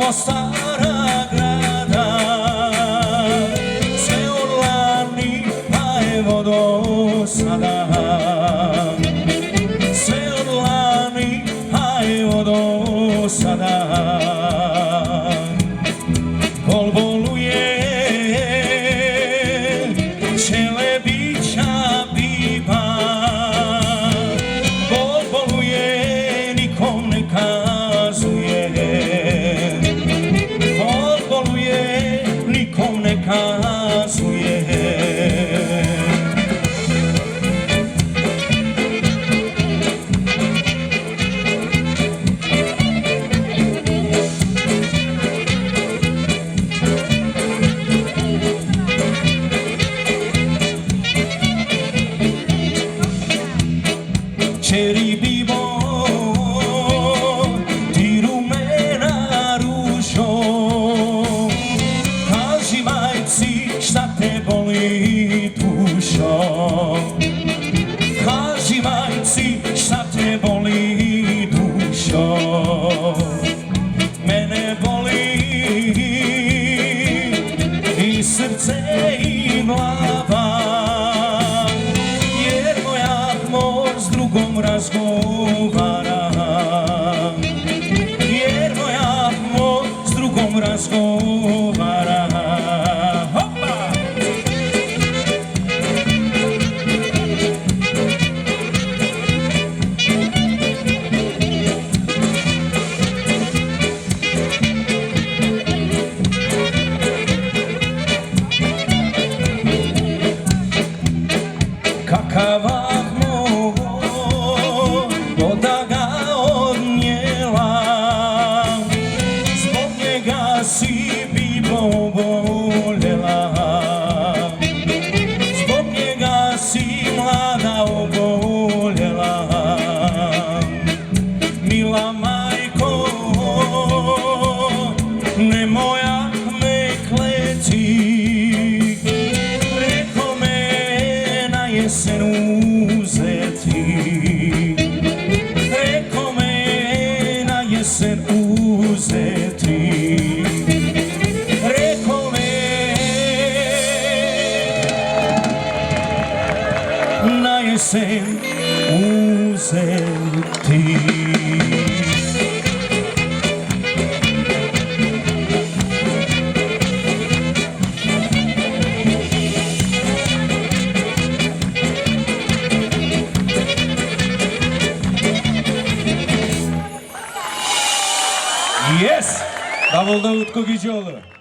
do Stara Grada, sve od lani pa evo do sada, sve od lani pa evo do sada. Bol boluje, Čelebića biba, bol boluje, nikom ne kazuje, bol boluje, nikom ne kazuje. Čeri bibo, ti rumena ružo, kaži majci šta te boli dušo, kaži majci šta te boli dušo. Mene boli i srce i glava, jer moja mor s drugom razgovara, jer moja mor s drugom razgovara. Hopa! Kakava si bibo bolela, zbog njega si mlada oboljela. Mila majko, nemoj me kleti, reko me na jesen uzeti, reko me na jesen uzeti. Na jesen uzeti. Yes! Davulda Utku Gücüoğlu.